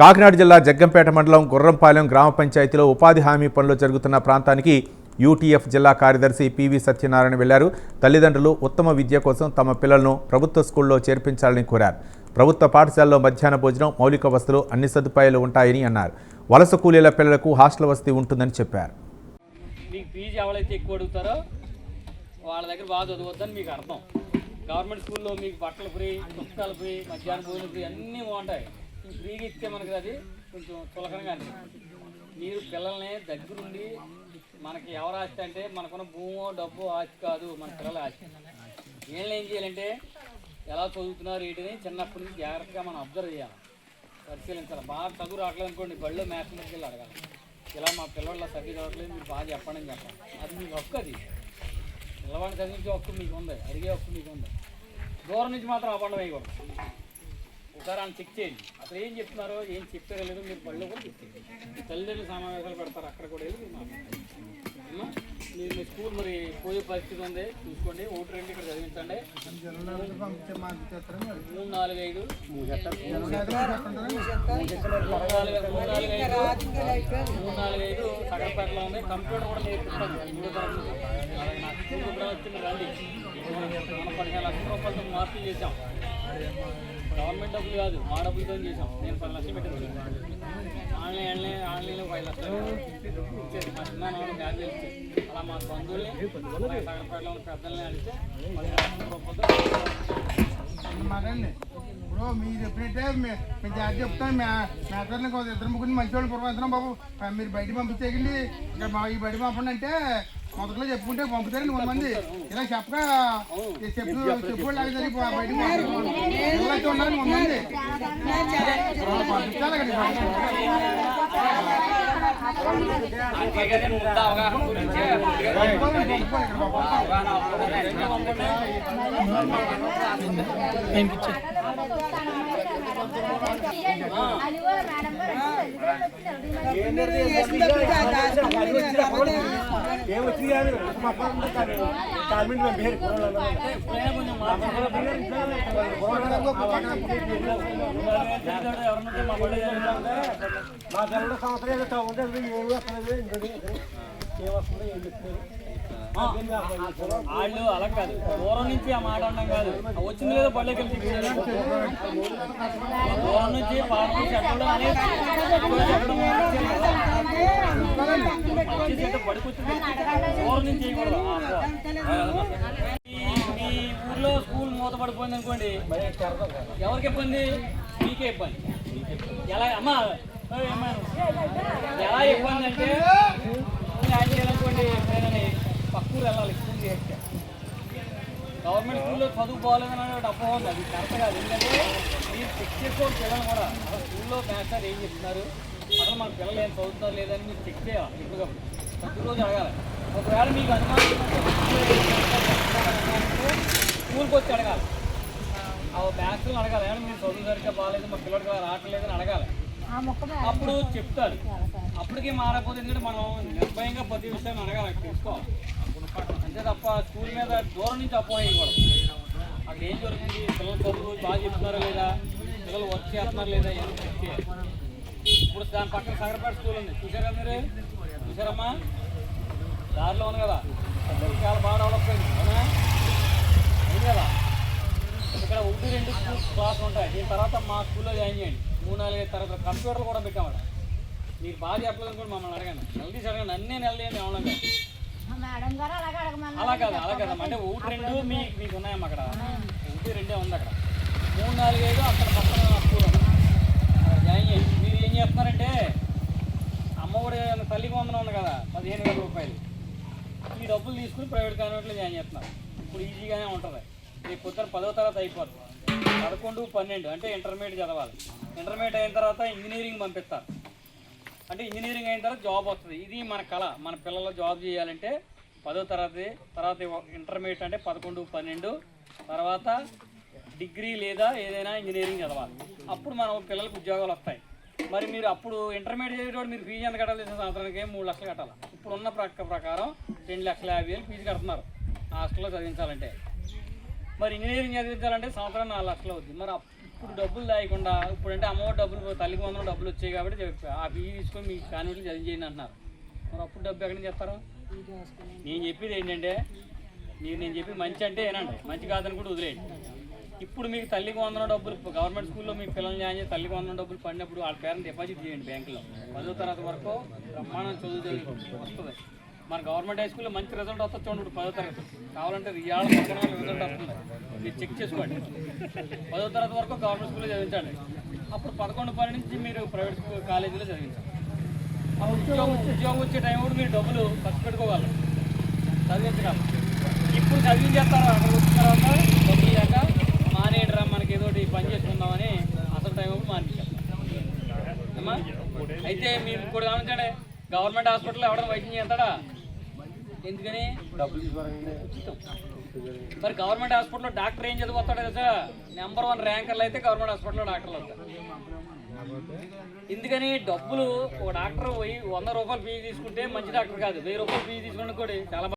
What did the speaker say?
కాకినాడ జిల్లా జగ్గంపేట మండలం గుర్రంపాలెం గ్రామ పంచాయతీలో ఉపాధి హామీ పనులు జరుగుతున్న ప్రాంతానికి యూటీఎఫ్ జిల్లా కార్యదర్శి పివి సత్యనారాయణ వెళ్లారు. తల్లిదండ్రులు ఉత్తమ విద్య కోసం తమ పిల్లలను ప్రభుత్వ స్కూల్లో చేర్పించాలని కోరారు. ప్రభుత్వ పాఠశాలలో మధ్యాహ్న భోజనం, మౌలిక వసతులు, అన్ని సదుపాయాలు ఉంటాయని అన్నారు. వలస కూలీల పిల్లలకు హాస్టల్ వసతి ఉంటుందని చెప్పారు. వాళ్ళ దగ్గర బాగా చదవద్దని మీకు అర్థం. గవర్నమెంట్ స్కూల్లో మీకు బట్టలు ఫ్రీ, పుస్తకాలు ఫ్రీ, మధ్యాహ్న భోజనం ఫ్రీ అన్నీ బాగుంటాయి. ఫ్రీగా ఇస్తే మనకి అది కొంచెం చులకనగా అనిపిస్తుంది. మీరు పిల్లల్ని దగ్గరుండి, మనకి ఎవరు ఆస్తి అంటే మనకున్న భూమో డబ్బు ఆస్తి కాదు, మన పిల్లల ఆస్తి. వీళ్ళని ఏం చేయాలంటే ఎలా చదువుతున్నారు ఏంటిని చిన్నప్పటి నుంచి జాగ్రత్తగా మనం అబ్జర్వ్ చేయాలి, పరిశీలించాలి. బాగా చదువు రావట్లేదు అనుకోండి, బడిలో మ్యాథ్స్ మీదకి వెళ్ళి అడగాలి. ఇలా మా పిల్లల సర్వీస్ అవ్వట్లేదు, మీరు బాగా చెప్పండి అని చెప్పాలి. అది మీకు హక్కు. అది పిల్లవాడిని చదివించే హక్కు మీకు ఉంది, అడిగే హక్కు మీకు ఉంది. దూరం నుంచి మాత్రం అవ్వడం వేయకూడదు. ఒకసారి ఆయన చెక్ చేయండి, అసలు ఏం చెప్తున్నారో ఏం చెప్పారో లేదో మీరు బళ్ళు కూడా చెక్ చేయండి. తల్లిదండ్రులు సమావేశాలు పెడతారు, అక్కడ కూడా వెళ్ళి మీరు మాట్లాడండి. మీరు మీ స్కూల్ మరి పోయే పరిస్థితి ఉంది చూసుకోండి. 1-2 ఇక్కడ చదివించండి. 3-4-5 సగరపేటలో ఉంది. కంప్యూటర్ కూడా నేర్పిస్తాను. 3వ తరగతి వచ్చింది రండి. మనం 15 లక్షల రూపాయలతో మార్పులు చేసాం. గవర్నమెంట్ డబ్బులు కాదు, మా డబ్బులతో చేసాం. నేను 10 లక్షలు పెట్టాను. ఆన్లైన్లో 5 లక్షలు ఇచ్చేది. మా చిన్న బ్యాగ్ ఇచ్చేది. అలా మా బంధువుల్ని సగరపేటలో ఉన్న పెద్దల్ని అడిగితే 15 లక్షల రూపాయలతో ఇప్పుడు మీరు ఎప్పుడైతే మేము జాగ్రత్త చెప్తాను. మేకర్ని 2-3 మంచి వాళ్ళు పురమాత్రం బాబు మీరు బయట పంపించేయండి, ఇక్కడ మా ఈ బయట పంపండి అంటే మొదట్లో చెప్పుకుంటే పంపుతారండి 100 మంది. ఇలా చెప్పగా చెప్పుకోలేక జరిగి బయటకు పిల్లలైతే ఉండాలి 100 మంది పంపించాలి కదా. అవగాహన గురించి వాళ్ళు అలా కాదు, దూరం నుంచి ఆ మాట అన్నాం కాదు, వచ్చింది లేదో బళ్ళకి వెళ్ళి దూరం నుంచి పాఠం చెప్పడం అనేది పడికొచ్చింది. దూరం నుంచి చేయకూడదు. మీ ఊర్లో స్కూల్ మూతపడిపోయింది అనుకోండి, ఎవరికి ఇబ్బంది? మీకే ఇబ్బంది. ఎలా అమ్మా ఎలా ఇబ్బంది అంటే ఆయన చేయాలనుకోండి, నేనని పక్కూరు వెళ్ళాలి స్కూల్ చేస్తే. గవర్నమెంట్ స్కూల్లో చదువు బాగోలేదని అపోహ ఉంది, అది కరెక్ట్ కాదు. ఎందుకంటే మీరు చెక్ చేసుకోవాలి పిల్లలు కూడా. స్కూల్లో మాస్టర్ ఏం చెప్తున్నారు, అసలు మన పిల్లలు ఏం చదువుతారు లేదని మీరు చెక్ చేయాలి. ఎప్పటికప్పుడు ప్రతిరోజు అడగాలి. ఒకవేళ మీకు అనుమానం స్కూల్కి వచ్చి అడగాలి. ఆ బ్యాగ్స్లో అడగాలి, ఏమైనా మీరు చదువు సరిగ్గా బాగాలేదు, మా పిల్లడికి రావట్లేదని అడగాలి. అప్పుడు చెప్తారు. అప్పటికి మారకపోతే ఎందుకంటే మనం నిర్భయంగా ప్రతి విషయాన్ని అడగాలి, తెలుసుకోవాలి. అంతే తప్ప స్కూల్ మీద దూరం నుంచి అపోహ వేయకూడదు. అక్కడ ఏం జరుగుతుంది, పిల్లలు చదువు బాగా చెప్తున్నారా లేదా, పిల్లలు వర్క్ చేస్తున్నారు లేదా అని చెక్ చేయాలి. ఇప్పుడు దాని పక్కన సగరపేట స్కూల్ ఉంది, చూసారా మీరు? చూసారమ్మా, దారిలో ఉంది కదా, చాలా బాగా డెవలప్ అయింది అవునా? అయింది కదా. ఇక్కడ 1-2 క్లాసులు ఉంటాయి. దీని తర్వాత మా స్కూల్లో జాయిన్ చేయండి. 3-4 తరగతి కంప్యూటర్లు కూడా పెట్టామట. మీరు బాగా చెప్పలేదు అనుకోండి, మమ్మల్ని అడగండి, నిలదీసి అడగండి. అన్నీ నిలదీయండి ఏమన్నా. అలా కాదు, అలా కదా. అంటే 1-2 మీకు ఉన్నాయమ్మా. అక్కడ 1-2 ఉంది. అక్కడ 3-4-5 అక్కడ పక్కన స్కూల్ ఉంది, జాయిన్ చేయండి. మీరు ఏం చేస్తున్నారంటే అమ్మఒడి తల్లికి వందనం ఉంది కదా, 15,000 రూపాయలు. ఈ డబ్బులు తీసుకుని ప్రైవేట్ కాన్వెంట్లో జాయిన్ చేస్తున్నారు. ఇప్పుడు ఈజీగానే ఉంటుంది. రేపు పొద్దున 10వ తరగతి అయిపోతుంది. 11-12 అంటే ఇంటర్మీడియట్ చదవాలి. ఇంటర్మీడియట్ అయిన తర్వాత ఇంజనీరింగ్ పంపిస్తారు. అంటే ఇంజనీరింగ్ అయిన తర్వాత జాబ్ వస్తుంది. ఇది మన కళ. మన పిల్లలు జాబ్ చేయాలంటే 10వ తరగతి తర్వాత ఇంటర్మీడియట్ అంటే 11-12 తర్వాత డిగ్రీ లేదా ఏదైనా ఇంజనీరింగ్ చదవాలి. అప్పుడు మన పిల్లలకు ఉద్యోగాలు వస్తాయి. మరి మీరు అప్పుడు ఇంటర్మీడియట్ చదివేటప్పుడు మీరు ఫీజు ఎంత కట్టాలి? సంవత్సరానికి 3 లక్షలు కట్టాలి. ఇప్పుడున్న ప్రకారం 2,50,000 ఫీజు కడుతున్నారు హాస్టల్లో చదివించాలంటే. మరి ఇంజనీరింగ్ చదివించాలంటే సంవత్సరం 4 లక్షలు అవుతుంది. మరి ఇప్పుడు డబ్బులు లేకుండా ఇప్పుడంటే అమ్మఒడి డబ్బులు తల్లికి వందలు డబ్బులు వచ్చాయి కాబట్టి ఆ ఫీజు తీసుకొని మీ కాన్వెంట్లు చదివించేయండి అంటున్నారు. మరి అప్పుడు డబ్బు ఎక్కడి నుంచి చెప్తారు? నేను చెప్పేది ఏంటంటే నేను చెప్పి మంచి అంటే ఏనండి, మంచి కాదని కూడా వదిలేయండి. ఇప్పుడు మీకు తల్లికి వందన డబ్బులు గవర్నమెంట్ స్కూల్లో మీ పిల్లల్ని జాయిన్ చేసి తల్లికి వందన డబ్బులు పడినప్పుడు వాళ్ళ పేరెంట్ డిపాజిట్ చేయండి బ్యాంకులో. 10వ తరగతి వరకు బ్రహ్మాండం చదువు వస్తుంది. మన గవర్నమెంట్ హై స్కూల్లో మంచి రిజల్ట్ వస్తుంది చూడండి. ఇప్పుడు 10వ తరగతి కావాలంటే ఇవాళ రిజల్ట్ వస్తుంది, మీరు చెక్ చేసుకోండి. 10వ తరగతి వరకు గవర్నమెంట్ స్కూల్లో చదివించండి. అప్పుడు 11, 12 నుంచి మీరు ప్రైవేట్ స్కూల్ కాలేజీలో చదివించండి. ఉద్యోగం వచ్చే టైం కూడా మీరు డబ్బులు ఖర్చు పెట్టుకోగలరు, చదివించగలరు. ఇప్పుడు చదివించేస్తారు, అక్కడ వచ్చిన తర్వాత డబ్బులు లేక మానేయడరా మనకి ఏదో పని చేసుకుందామని అసలు టైం కూడా మానేస్తారు అమ్మా. అయితే మీరు ఇప్పుడు గమనించండి, గవర్నమెంట్ హాస్పిటల్లో ఎవడన్నా వైద్యం చేస్తాడా? ఎందుకని? డబ్బులు ఉచితం. మరి గవర్నమెంట్ హాస్పిటల్లో డాక్టర్ ఏం చదివిస్తాడు కదా? నెంబర్ 1 ర్యాంకర్లు అయితే గవర్నమెంట్ హాస్పిటల్లో డాక్టర్లు వస్తారు. ఎందుకని? డబ్బులు ఒక డాక్టర్ 100 రూపాయలు ఫీజు తీసుకుంటే మంచి డాక్టర్ కాదు, 1000 రూపాయలు ఫీజు తీసుకుని కూడా చాలా